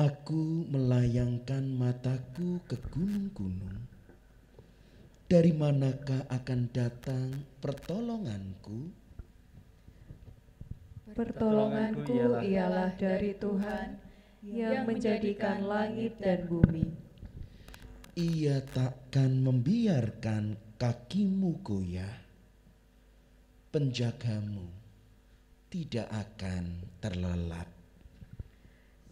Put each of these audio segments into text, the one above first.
Aku melayangkan mataku ke gunung-gunung. Dari manakah akan datang pertolonganku? Pertolonganku ialah dari Tuhan yang menjadikan langit dan bumi. Ia takkan membiarkan kakimu goyah. Penjagamu tidak akan terlelap.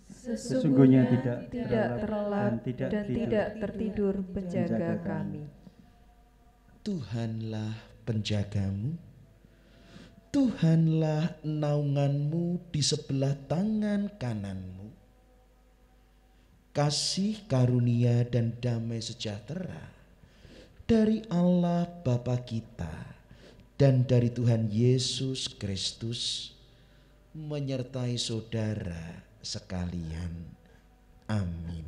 Sesungguhnya tidak terlelap dan tidak tertidur penjaga kami. Tuhanlah penjagamu. Tuhanlah naunganmu di sebelah tangan kananmu. Kasih karunia dan damai sejahtera dari Allah Bapa kita dan dari Tuhan Yesus Kristus menyertai saudara sekalian. Amin.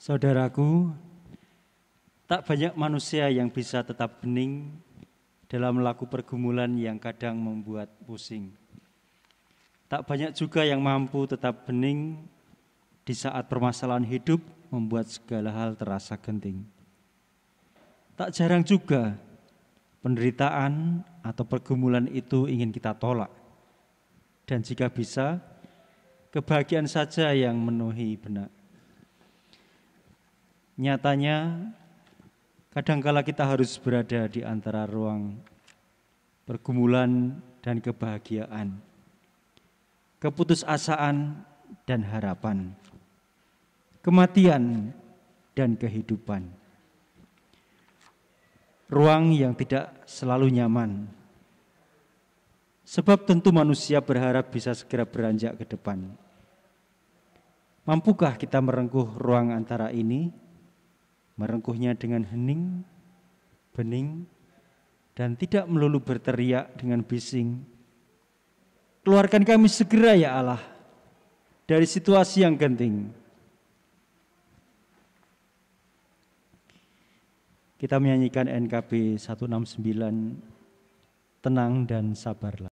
Saudaraku, tak banyak manusia yang bisa tetap bening dalam melaku pergumulan yang kadang membuat pusing. Tak banyak juga yang mampu tetap bening di saat permasalahan hidup membuat segala hal terasa genting. Tak jarang juga penderitaan atau pergumulan itu ingin kita tolak. Dan jika bisa, kebahagiaan saja yang memenuhi benak. Nyatanya, kadangkala kita harus berada di antara ruang pergumulan dan kebahagiaan, keputusasaan dan harapan, kematian dan kehidupan. Ruang yang tidak selalu nyaman, sebab tentu manusia berharap bisa segera beranjak ke depan. Mampukah kita merengkuh ruang antara ini? Merengkuhnya dengan hening, bening, dan tidak melulu berteriak dengan bising. Keluarkan kami segera ya Allah dari situasi yang genting. Kita menyanyikan NKB 169, Tenang dan Sabarlah.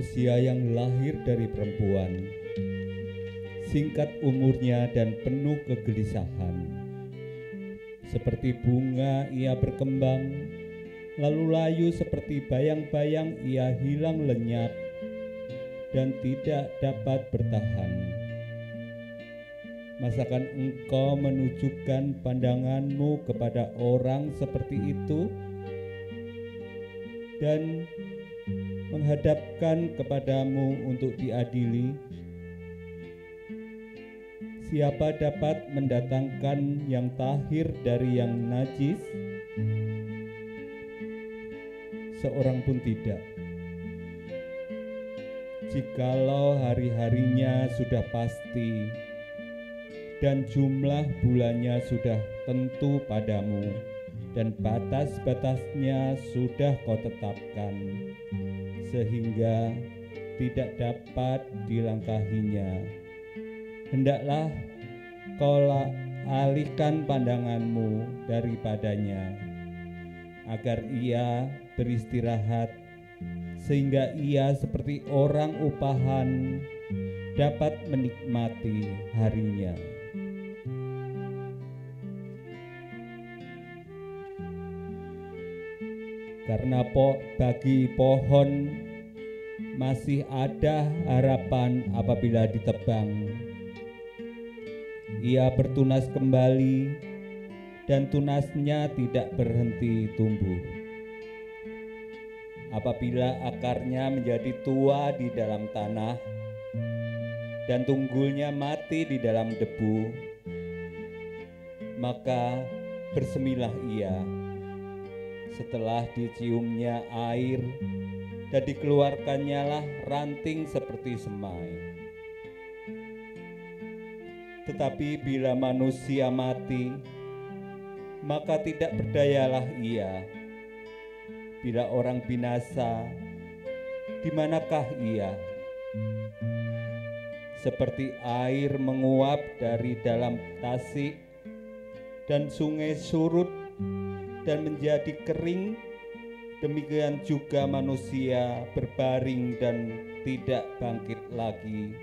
manusia yang lahir dari perempuan, singkat umurnya dan penuh kegelisahan. Seperti bunga ia berkembang, lalu layu seperti bayang-bayang ia hilang lenyap dan tidak dapat bertahan. Masakan engkau menunjukkan pandanganmu kepada orang seperti itu dan menghadapkan kepadamu untuk diadili? Siapa dapat mendatangkan yang tahir dari yang najis? Seorang pun tidak. Jikalau hari-harinya sudah pasti dan jumlah bulannya sudah tentu padamu dan batas-batasnya sudah kau tetapkan, sehingga tidak dapat dilangkahinya, hendaklah kau alihkan pandanganmu daripadanya, agar ia beristirahat, sehingga ia seperti orang upahan dapat menikmati harinya. Karena bagi pohon masih ada harapan apabila ditebang. Ia bertunas kembali dan tunasnya tidak berhenti tumbuh. Apabila akarnya menjadi tua di dalam tanah dan tunggulnya mati di dalam debu, maka bersemilah ia. Setelah diciumnya air dan dikeluarkannya lah ranting seperti semai. Tetapi bila manusia mati, maka tidak berdayalah ia. Bila orang binasa, di manakah ia? Seperti air menguap dari dalam tasik dan sungai surut dan menjadi kering, demikian juga manusia berbaring dan tidak bangkit lagi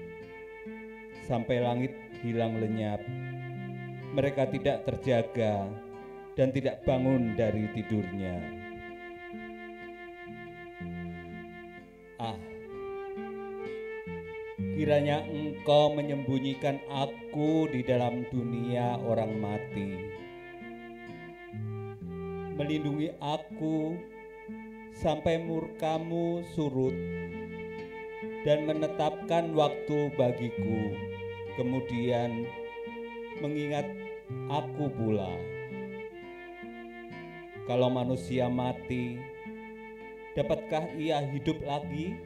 sampai langit hilang lenyap. Mereka tidak terjaga dan tidak bangun dari tidurnya. Kiranya engkau menyembunyikan aku di dalam dunia orang mati, melindungi aku sampai murkamu surut dan menetapkan waktu bagiku, kemudian mengingat aku pula. Kalau manusia mati, dapatkah ia hidup lagi?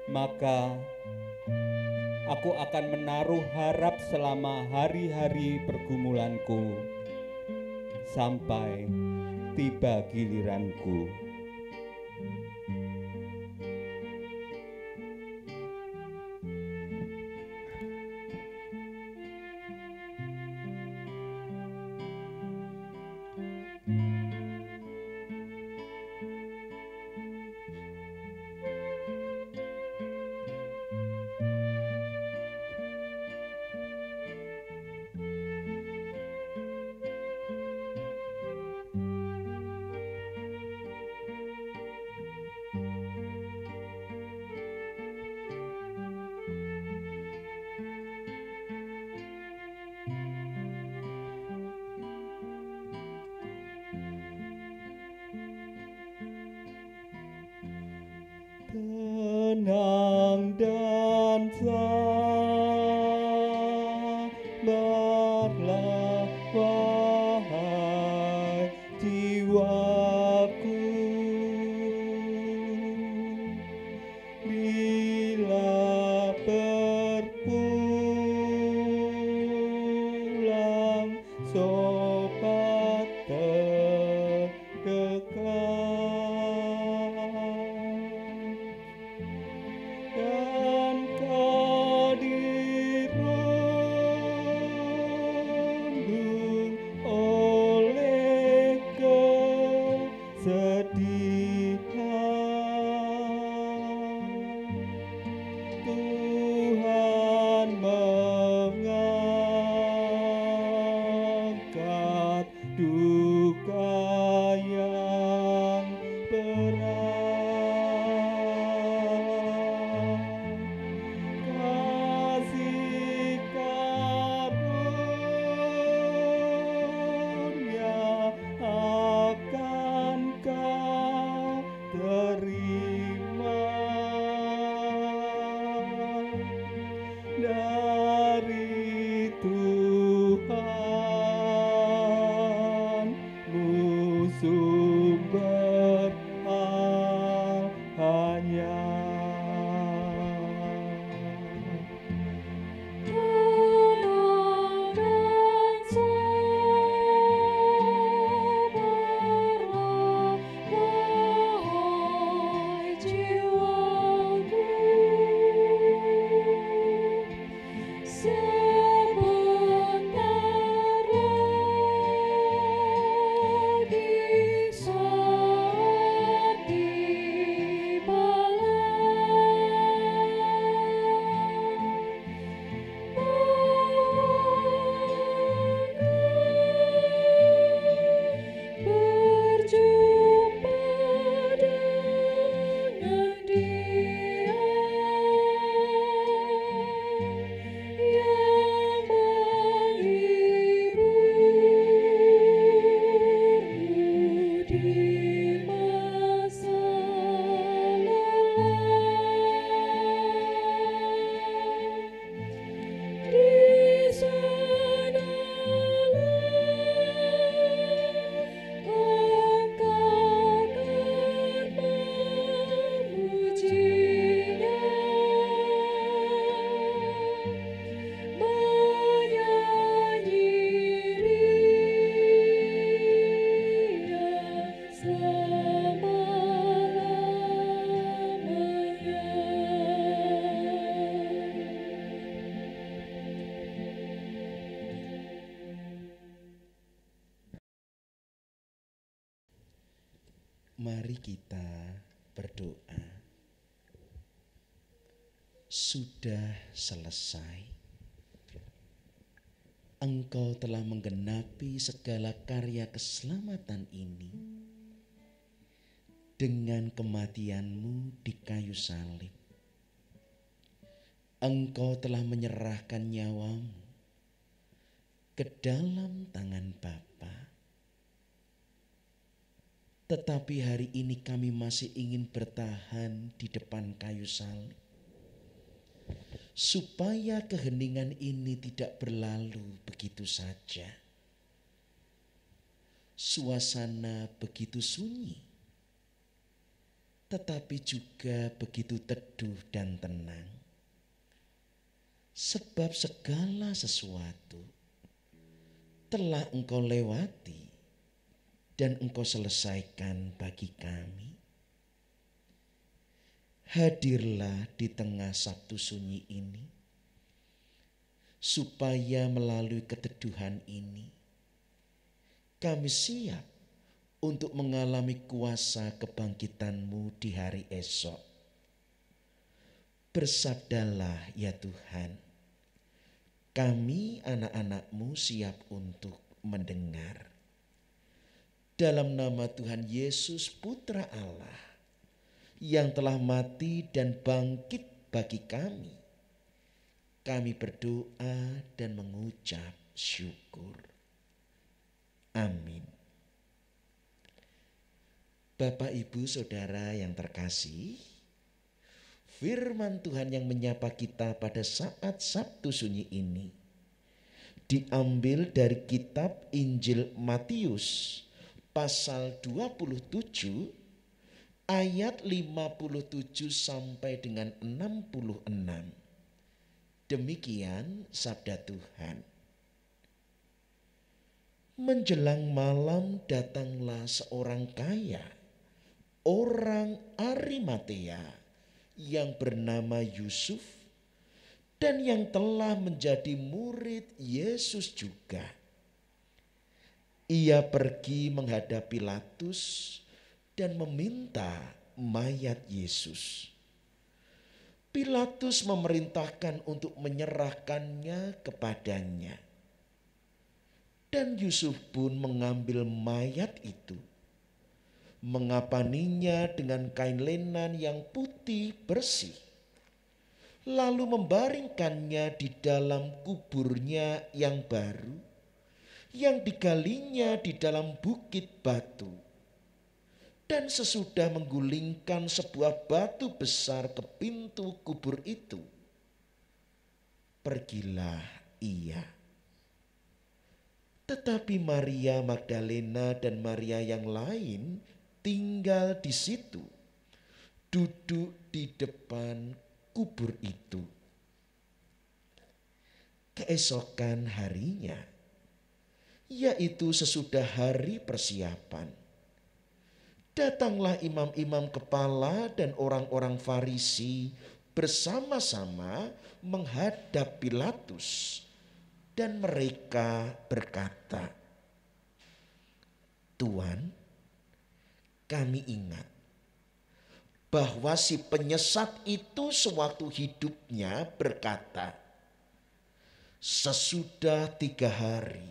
Maka aku akan menaruh harap selama hari-hari pergumulanku sampai tiba giliranku. Tenang dan sabarlah, wahai jiwaku, bila berpulang sobat terdekat. Mari kita berdoa. Sudah selesai. Engkau telah menggenapi segala karya keselamatan ini dengan kematian-Mu di kayu salib. Engkau telah menyerahkan nyawa-Mu ke dalam tangan Bapa. Tetapi hari ini kami masih ingin bertahan di depan kayu salib, supaya keheningan ini tidak berlalu begitu saja. Suasana begitu sunyi, tetapi juga begitu teduh dan tenang. Sebab segala sesuatu telah Engkau lewati dan Engkau selesaikan bagi kami. Hadirlah di tengah Sabtu sunyi ini, supaya melalui keteduhan ini kami siap untuk mengalami kuasa kebangkitan-Mu di hari esok. Bersabdalah ya Tuhan, kami anak-anak-Mu siap untuk mendengar. Dalam nama Tuhan Yesus Putra Allah yang telah mati dan bangkit bagi kami berdoa dan mengucap syukur. Amin. Bapak, Ibu, Saudara yang terkasih, firman Tuhan yang menyapa kita pada saat Sabtu sunyi ini diambil dari kitab Injil Matius pasal 27 ayat 57 sampai dengan 66. Demikian sabda Tuhan. Menjelang malam datanglah seorang kaya, orang Arimatea yang bernama Yusuf, dan yang telah menjadi murid Yesus juga. Ia pergi menghadap Pilatus dan meminta mayat Yesus. Pilatus memerintahkan untuk menyerahkannya kepadanya. Dan Yusuf pun mengambil mayat itu, mengapaninya dengan kain lenan yang putih bersih, lalu membaringkannya di dalam kuburnya yang baru, yang digalinya di dalam bukit batu. Dan sesudah menggulingkan sebuah batu besar ke pintu kubur itu, pergilah ia. Tetapi Maria Magdalena dan Maria yang lain tinggal di situ, duduk di depan kubur itu. Keesokan harinya, yaitu sesudah hari persiapan, datanglah imam-imam kepala dan orang-orang Farisi bersama-sama menghadap Pilatus dan mereka berkata, "Tuan, kami ingat bahwa si penyesat itu sewaktu hidupnya berkata, 'Sesudah 3 hari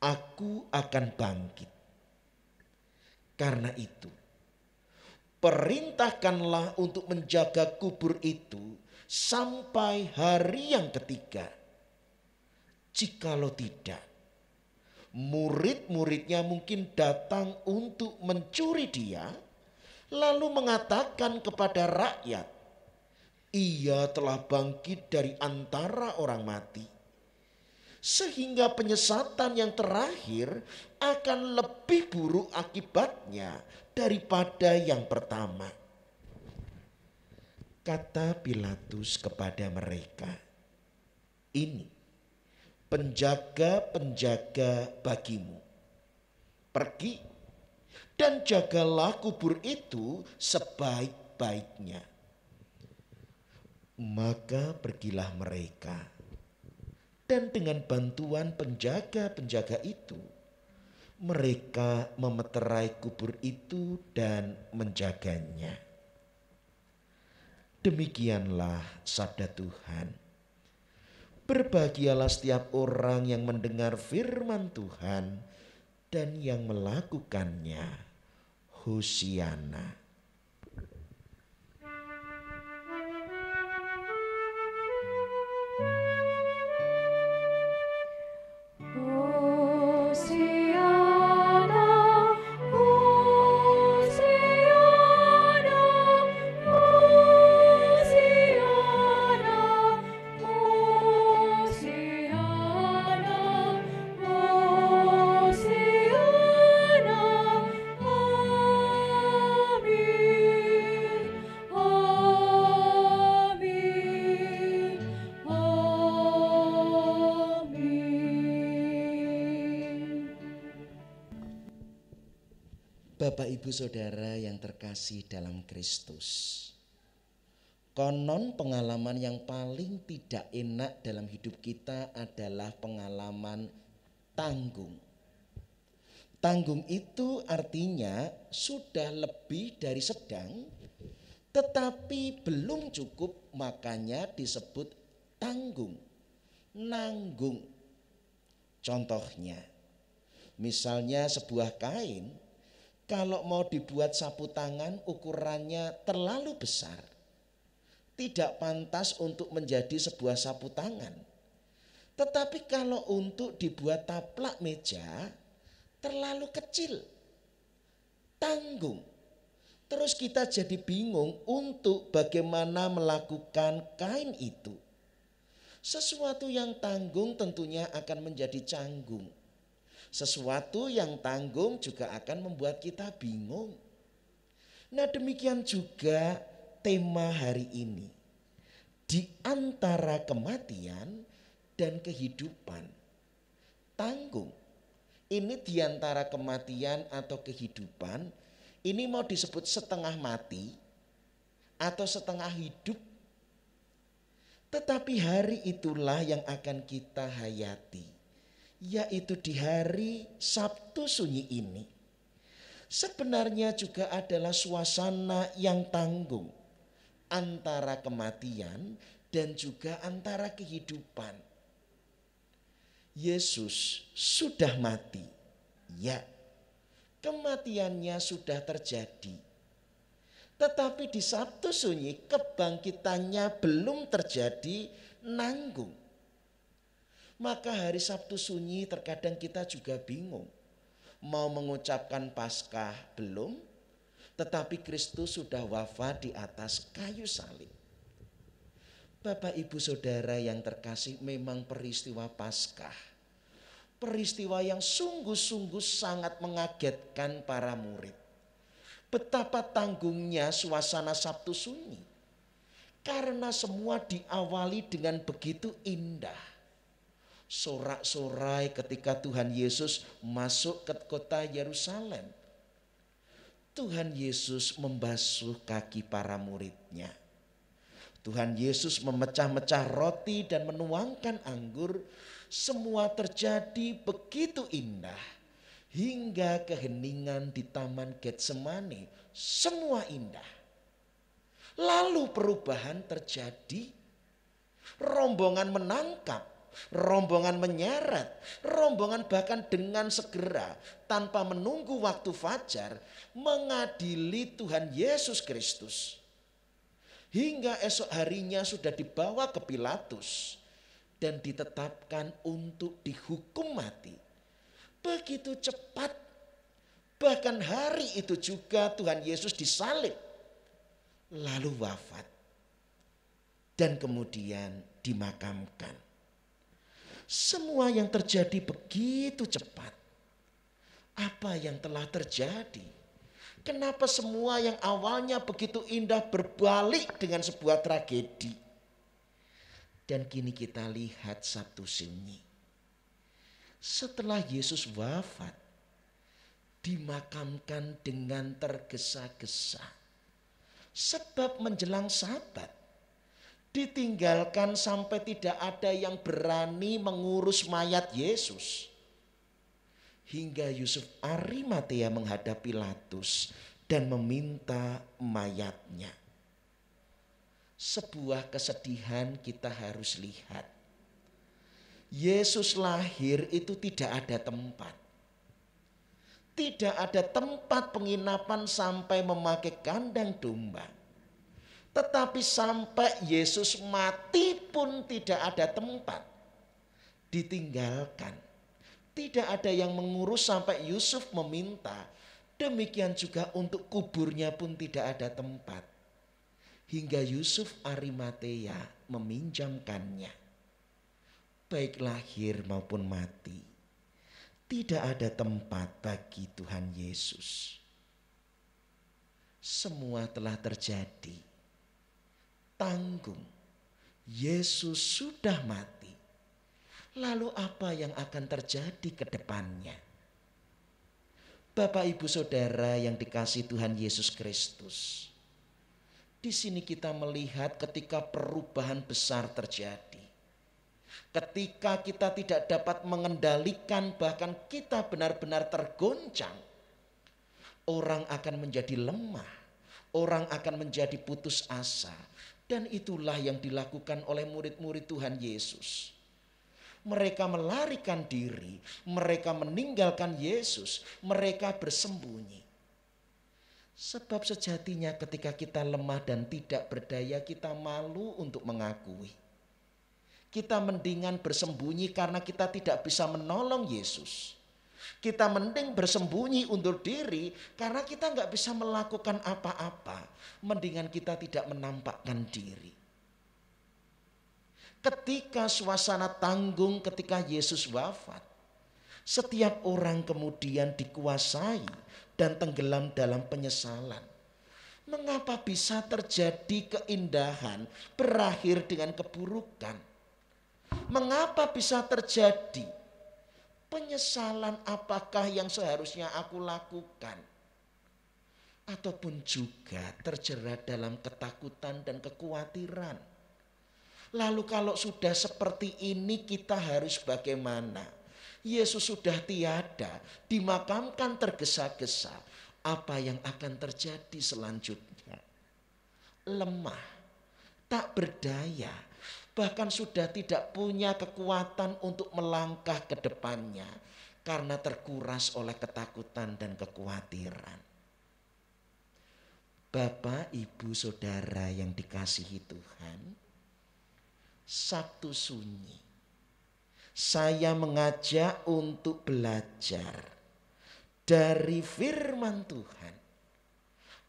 aku akan bangkit.' Karena itu, perintahkanlah untuk menjaga kubur itu sampai hari yang ketiga. Jikalau tidak, murid-muridnya mungkin datang untuk mencuri dia, lalu mengatakan kepada rakyat, 'Ia telah bangkit dari antara orang mati.' Sehingga penyesatan yang terakhir akan lebih buruk akibatnya daripada yang pertama." Kata Pilatus kepada mereka, "Ini penjaga-penjaga bagimu. Pergi dan jagalah kubur itu sebaik-baiknya." Maka pergilah mereka, dan dengan bantuan penjaga-penjaga itu, mereka memeterai kubur itu dan menjaganya. Demikianlah sabda Tuhan. Berbahagialah setiap orang yang mendengar firman Tuhan dan yang melakukannya. Hosiana. Bapak Ibu Saudara yang terkasih dalam Kristus, konon pengalaman yang paling tidak enak dalam hidup kita adalah pengalaman tanggung. Tanggung itu artinya sudah lebih dari sedang, tetapi belum cukup, makanya disebut tanggung, nanggung. Contohnya, misalnya sebuah kain, kalau mau dibuat sapu tangan ukurannya terlalu besar, tidak pantas untuk menjadi sebuah sapu tangan. Tetapi kalau untuk dibuat taplak meja, terlalu kecil, tanggung. Terus kita jadi bingung untuk bagaimana melakukan kain itu. Sesuatu yang tanggung tentunya akan menjadi canggung. Sesuatu yang tanggung juga akan membuat kita bingung. Nah, demikian juga tema hari ini. Di antara kematian dan kehidupan. Tanggung. Ini di antara kematian atau kehidupan. Ini mau disebut setengah mati atau setengah hidup. Tetapi hari itulah yang akan kita hayati, yaitu di hari Sabtu Sunyi ini. Sebenarnya juga adalah suasana yang tanggung antara kematian dan juga antara kehidupan. Yesus sudah mati, ya, kematiannya sudah terjadi. Tetapi di Sabtu Sunyi kebangkitannya belum terjadi, nanggung. Maka hari Sabtu Sunyi terkadang kita juga bingung. Mau mengucapkan Paskah belum, tetapi Kristus sudah wafat di atas kayu salib. Bapak Ibu Saudara yang terkasih, memang peristiwa Paskah, peristiwa yang sungguh-sungguh sangat mengagetkan para murid. Betapa tanggungnya suasana Sabtu Sunyi, karena semua diawali dengan begitu indah. Sorak-sorai ketika Tuhan Yesus masuk ke kota Yerusalem. Tuhan Yesus membasuh kaki para muridnya. Tuhan Yesus memecah-mecah roti dan menuangkan anggur. Semua terjadi begitu indah. Hingga keheningan di Taman Getsemani. Semua indah. Lalu perubahan terjadi. Rombongan menangkap. Rombongan menyeret. Rombongan bahkan dengan segera tanpa menunggu waktu fajar mengadili Tuhan Yesus Kristus. Hingga esok harinya sudah dibawa ke Pilatus dan ditetapkan untuk dihukum mati. Begitu cepat. Bahkan hari itu juga Tuhan Yesus disalib. Lalu wafat. Dan kemudian dimakamkan. Semua yang terjadi begitu cepat. Apa yang telah terjadi? Kenapa semua yang awalnya begitu indah berbalik dengan sebuah tragedi? Dan kini kita lihat Sabtu Sunyi. Setelah Yesus wafat, dimakamkan dengan tergesa-gesa. Sebab menjelang Sabat, ditinggalkan sampai tidak ada yang berani mengurus mayat Yesus. Hingga Yusuf Arimatea menghadap Pilatus dan meminta mayatnya. Sebuah kesedihan kita harus lihat. Yesus lahir itu tidak ada tempat. Tidak ada tempat penginapan sampai memakai kandang domba. Tetapi sampai Yesus mati pun tidak ada tempat. Ditinggalkan. Tidak ada yang mengurus sampai Yusuf meminta. Demikian juga untuk kuburnya pun tidak ada tempat. Hingga Yusuf Arimatea meminjamkannya. Baik lahir maupun mati. Tidak ada tempat bagi Tuhan Yesus. Semua telah terjadi. Tanggung. Yesus sudah mati. Lalu apa yang akan terjadi ke depannya? Bapak, Ibu, Saudara yang dikasihi Tuhan Yesus Kristus. Di sini kita melihat ketika perubahan besar terjadi. Ketika kita tidak dapat mengendalikan, bahkan kita benar-benar tergoncang. Orang akan menjadi lemah. Orang akan menjadi putus asa. Dan itulah yang dilakukan oleh murid-murid Tuhan Yesus. Mereka melarikan diri, mereka meninggalkan Yesus, mereka bersembunyi. Sebab sejatinya ketika kita lemah dan tidak berdaya, kita malu untuk mengakui. Kita mendingan bersembunyi karena kita tidak bisa menolong Yesus. Kita mending bersembunyi undur diri karena kita nggak bisa melakukan apa-apa. Mendingan kita tidak menampakkan diri. Ketika suasana tanggung ketika Yesus wafat, setiap orang kemudian dikuasai dan tenggelam dalam penyesalan. Mengapa bisa terjadi keindahan berakhir dengan keburukan? Mengapa bisa terjadi penyesalan, apakah yang seharusnya aku lakukan? Ataupun juga terjerat dalam ketakutan dan kekhawatiran. Lalu kalau sudah seperti ini kita harus bagaimana? Yesus sudah tiada, dimakamkan tergesa-gesa. Apa yang akan terjadi selanjutnya? Lemah, tak berdaya, bahkan sudah tidak punya kekuatan untuk melangkah ke depannya karena terkuras oleh ketakutan dan kekhawatiran. Bapak, Ibu, Saudara yang dikasihi Tuhan, Sabtu Sunyi, saya mengajak untuk belajar dari firman Tuhan.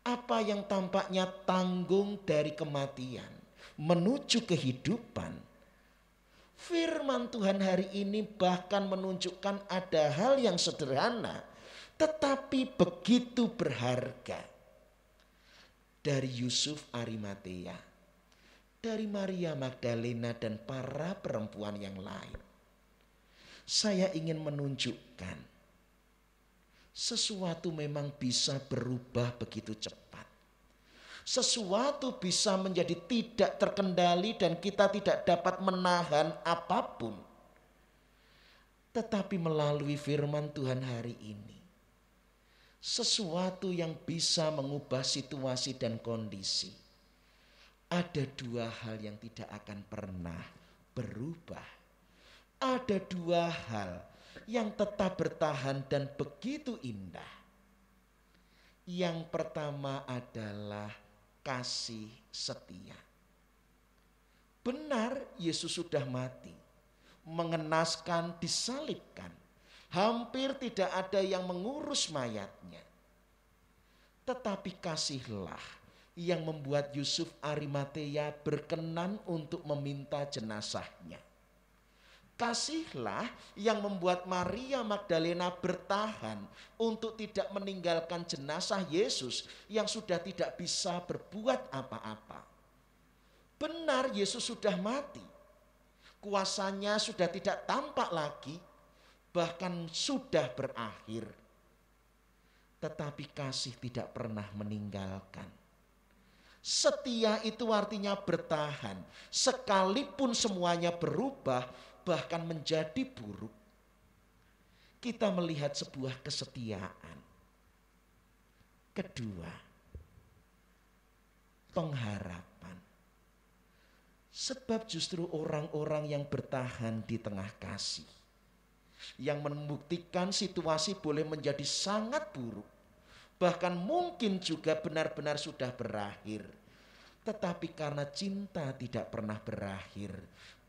Apa yang tampaknya tanggung dari kematian menuju kehidupan. Firman Tuhan hari ini bahkan menunjukkan ada hal yang sederhana tetapi begitu berharga. Dari Yusuf Arimatea, dari Maria Magdalena dan para perempuan yang lain. Saya ingin menunjukkan sesuatu memang bisa berubah begitu cepat. Sesuatu bisa menjadi tidak terkendali dan kita tidak dapat menahan apapun. Tetapi melalui firman Tuhan hari ini, sesuatu yang bisa mengubah situasi dan kondisi. Ada dua hal yang tidak akan pernah berubah. Ada dua hal yang tetap bertahan dan begitu indah. Yang pertama adalah kasih setia. Benar, Yesus sudah mati, mengenaskan, disalibkan. Hampir tidak ada yang mengurus mayatnya. Tetapi kasihlah yang membuat Yusuf Arimatea berkenan untuk meminta jenazahnya. Kasihlah yang membuat Maria Magdalena bertahan untuk tidak meninggalkan jenazah Yesus yang sudah tidak bisa berbuat apa-apa. Benar, Yesus sudah mati. Kuasanya sudah tidak tampak lagi, bahkan sudah berakhir. Tetapi kasih tidak pernah meninggalkan. Setia itu artinya bertahan, sekalipun semuanya berubah, bahkan menjadi buruk. Kita melihat sebuah kesetiaan. Kedua, pengharapan. Sebab justru orang-orang yang bertahan di tengah kasih, yang membuktikan situasi boleh menjadi sangat buruk, bahkan mungkin juga benar-benar sudah berakhir. Tetapi karena cinta tidak pernah berakhir,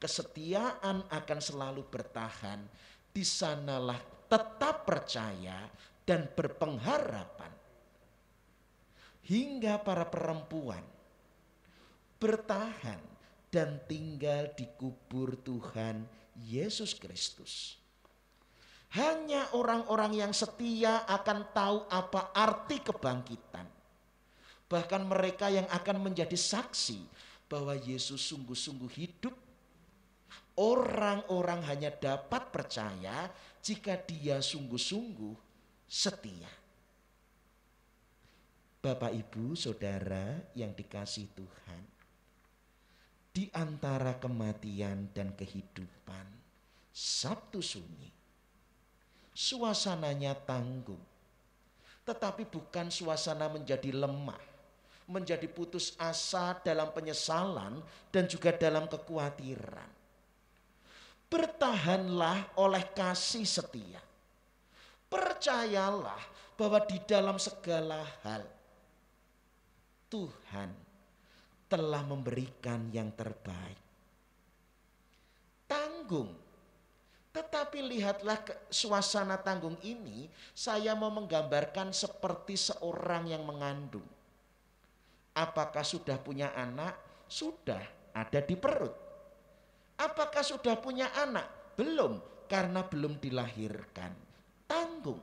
kesetiaan akan selalu bertahan. Di sanalah tetap percaya dan berpengharapan. Hingga para perempuan bertahan dan tinggal di kubur Tuhan Yesus Kristus. Hanya orang-orang yang setia akan tahu apa arti kebangkitan. Bahkan mereka yang akan menjadi saksi bahwa Yesus sungguh-sungguh hidup. Orang-orang hanya dapat percaya jika dia sungguh-sungguh setia. Bapak, Ibu, Saudara yang dikasihi Tuhan, di antara kematian dan kehidupan, Sabtu Sunyi, suasananya tanggung. Tetapi bukan suasana menjadi lemah, menjadi putus asa dalam penyesalan dan juga dalam kekhawatiran. Bertahanlah oleh kasih setia. Percayalah bahwa di dalam segala hal Tuhan telah memberikan yang terbaik. Tanggung. Tetapi lihatlah suasana tanggung ini, saya mau menggambarkan seperti seorang yang mengandung. Apakah sudah punya anak? Sudah, ada di perut. Apakah sudah punya anak? Belum, karena belum dilahirkan. Tanggung.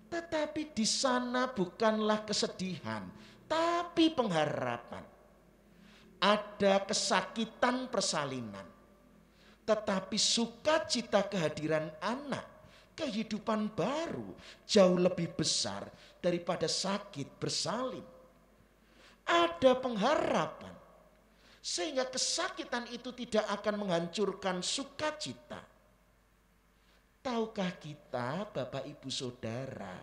Tetapi di sana bukanlah kesedihan, tapi pengharapan. Ada kesakitan persalinan, tetapi sukacita kehadiran anak, kehidupan baru jauh lebih besar daripada sakit bersalin. Ada pengharapan, sehingga kesakitan itu tidak akan menghancurkan sukacita. Tahukah kita, Bapak, Ibu, Saudara,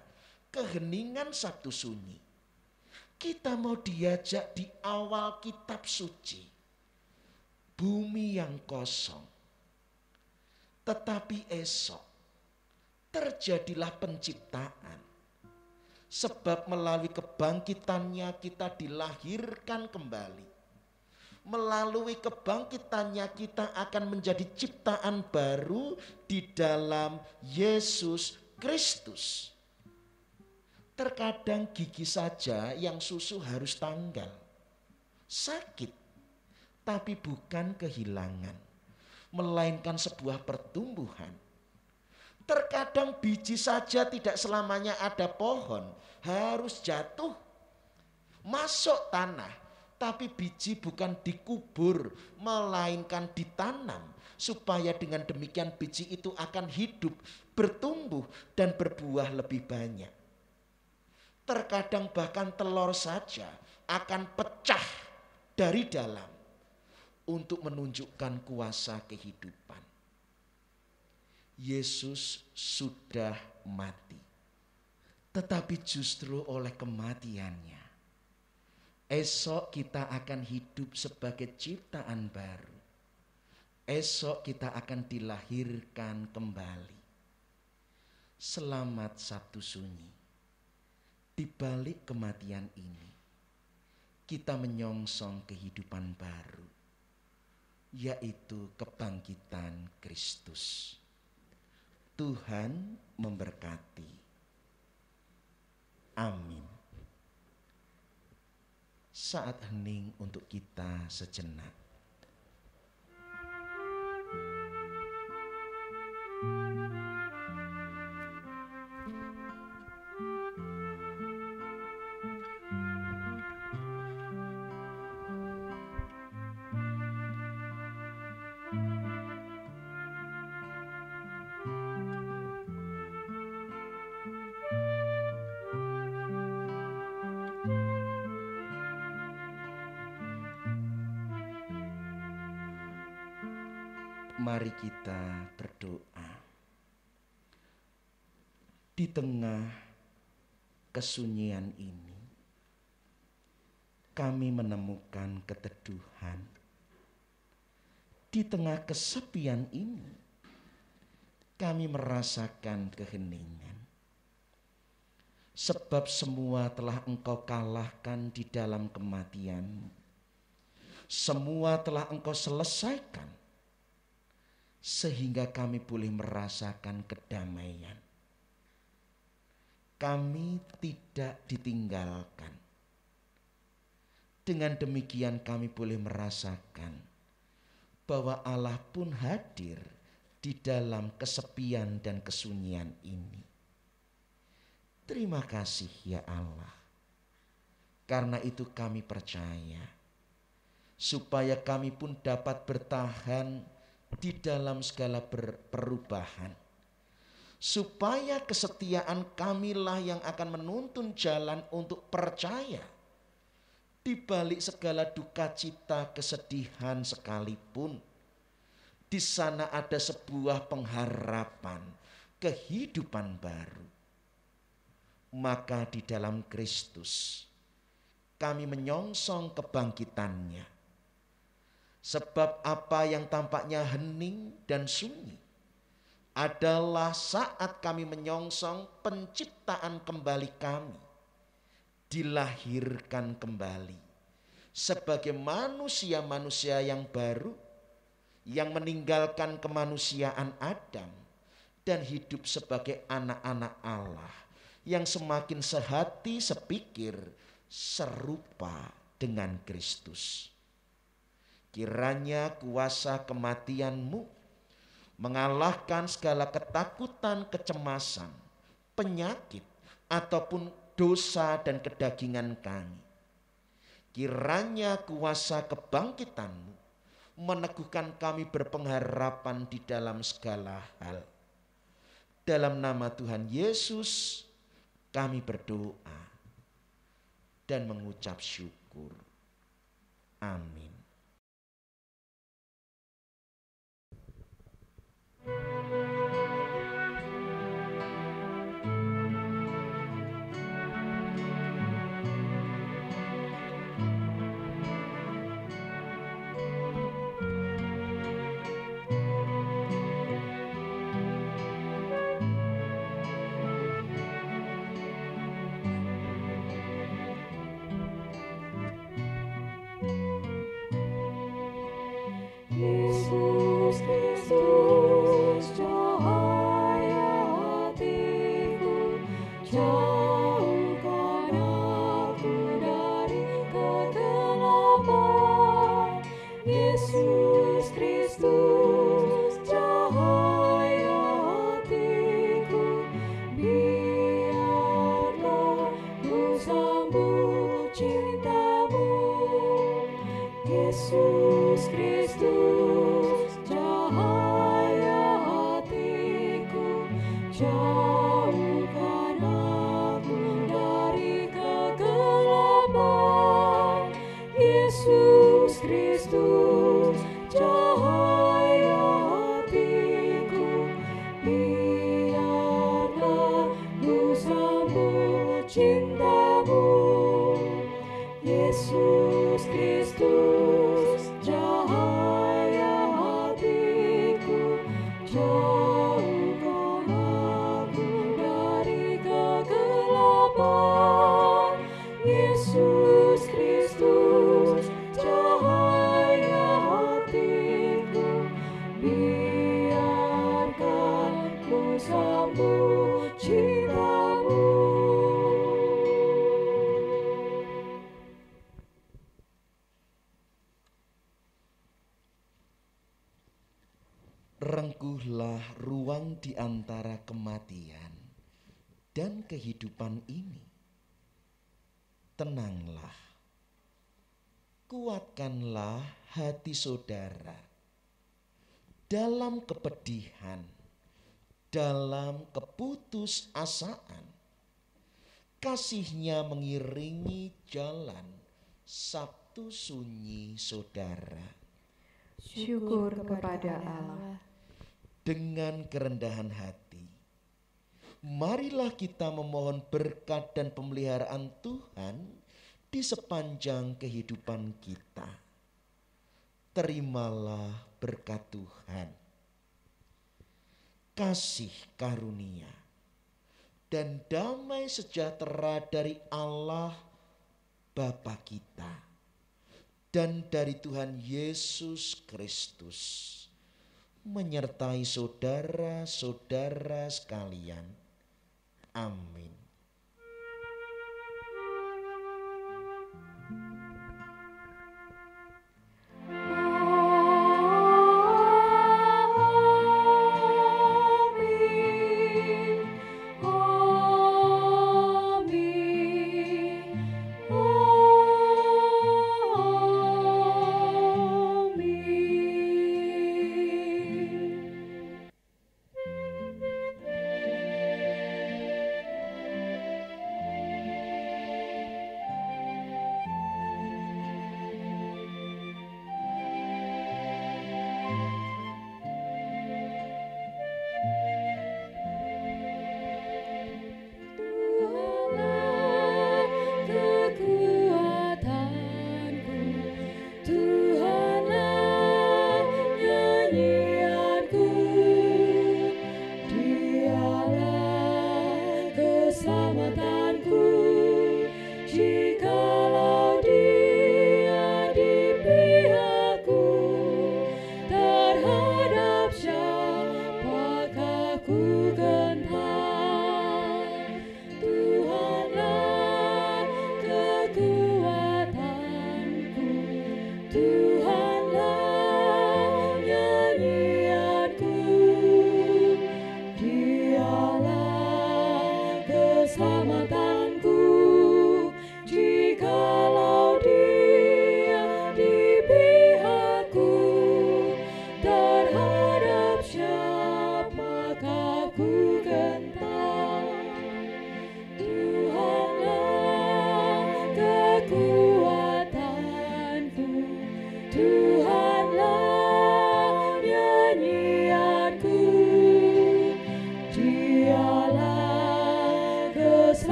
keheningan Sabtu Sunyi, kita mau diajak di awal kitab suci. Bumi yang kosong. Tetapi esok terjadilah penciptaan. Sebab melalui kebangkitannya kita dilahirkan kembali. Melalui kebangkitannya kita akan menjadi ciptaan baru di dalam Yesus Kristus. Terkadang gigi saja yang susu harus tanggal. Sakit, tapi bukan kehilangan, melainkan sebuah pertumbuhan. Terkadang biji saja tidak selamanya ada pohon, harus jatuh, masuk tanah. Tapi biji bukan dikubur, melainkan ditanam. Supaya dengan demikian biji itu akan hidup, bertumbuh dan berbuah lebih banyak. Terkadang bahkan telur saja akan pecah dari dalam untuk menunjukkan kuasa kehidupan. Yesus sudah mati, tetapi justru oleh kematiannya esok kita akan hidup sebagai ciptaan baru. Esok kita akan dilahirkan kembali. Selamat Sabtu Sunyi. Di balik kematian ini, kita menyongsong kehidupan baru, yaitu kebangkitan Kristus. Tuhan memberkati. Amin. Saat hening untuk kita sejenak. Mari kita berdoa. Di tengah kesunyian ini, kami menemukan keteduhan. Di tengah kesepian ini, kami merasakan keheningan. Sebab semua telah Engkau kalahkan di dalam kematian. Semua telah Engkau selesaikan, sehingga kami boleh merasakan kedamaian. Kami tidak ditinggalkan. Dengan demikian kami boleh merasakan bahwa Allah pun hadir di dalam kesepian dan kesunyian ini. Terima kasih ya Allah. Karena itu kami percaya, supaya kami pun dapat bertahan di dalam segala perubahan, supaya kesetiaan kamilah yang akan menuntun jalan untuk percaya di balik segala duka cita kesedihan sekalipun. Di sana ada sebuah pengharapan kehidupan baru. Maka di dalam Kristus kami menyongsong kebangkitannya. Sebab apa yang tampaknya hening dan sunyi adalah saat kami menyongsong penciptaan kembali kami, dilahirkan kembali sebagai manusia-manusia yang baru, yang meninggalkan kemanusiaan Adam dan hidup sebagai anak-anak Allah yang semakin sehati, sepikir, serupa dengan Kristus. Kiranya kuasa kematian-Mu mengalahkan segala ketakutan, kecemasan, penyakit, ataupun dosa dan kedagingan kami. Kiranya kuasa kebangkitan-Mu meneguhkan kami berpengharapan di dalam segala hal. Dalam nama Tuhan Yesus kami berdoa dan mengucap syukur. Amin. Yesus Kristus, cahaya hatiku, jauhkan aku dari kegelapan. Yesus Kristus, cahaya hatiku, biarlah ku sambut cinta-Mu. Yesus Kristus, cahaya hatiku, jauhkan aku dari kegelapan. Rengkuhlah ruang di antara kematian dan kehidupan ini. Tenanglah, kuatkanlah hati saudara dalam kepedihan, dalam keputusasaan. Kasih-Nya mengiringi jalan Sabtu sunyi saudara. Syukur kepada Allah. Dengan kerendahan hati, marilah kita memohon berkat dan pemeliharaan Tuhan di sepanjang kehidupan kita. Terimalah berkat Tuhan, kasih karunia, dan damai sejahtera dari Allah Bapa kita dan dari Tuhan Yesus Kristus menyertai saudara-saudara sekalian. Amin.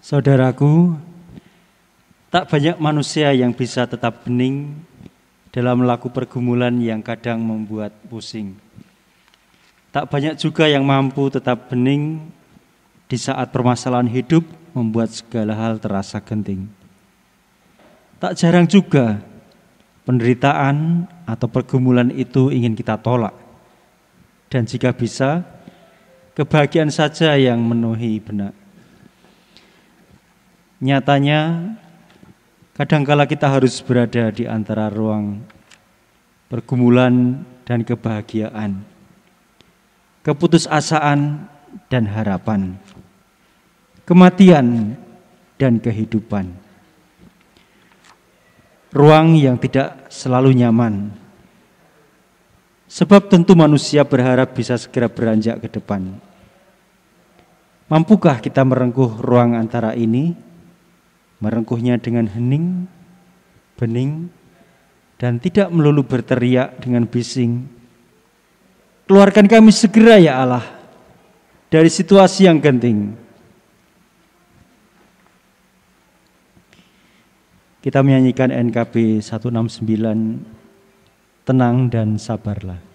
Saudaraku, tak banyak manusia yang bisa tetap bening dalam laku pergumulan yang kadang membuat pusing. Tak banyak juga yang mampu tetap bening di saat permasalahan hidup membuat segala hal terasa genting. Tak jarang juga penderitaan atau pergumulan itu ingin kita tolak. Dan jika bisa, kebahagiaan saja yang memenuhi benak. Nyatanya, kadangkala kita harus berada di antara ruang pergumulan dan kebahagiaan, keputusasaan dan harapan, kematian dan kehidupan. Ruang yang tidak selalu nyaman, sebab tentu manusia berharap bisa segera beranjak ke depan. Mampukah kita merengkuh ruang antara ini? Merengkuhnya dengan hening, bening, dan tidak melulu berteriak dengan bising. Keluarkan kami segera ya Allah dari situasi yang genting. Kita menyanyikan NKB 169, Tenang dan Sabarlah.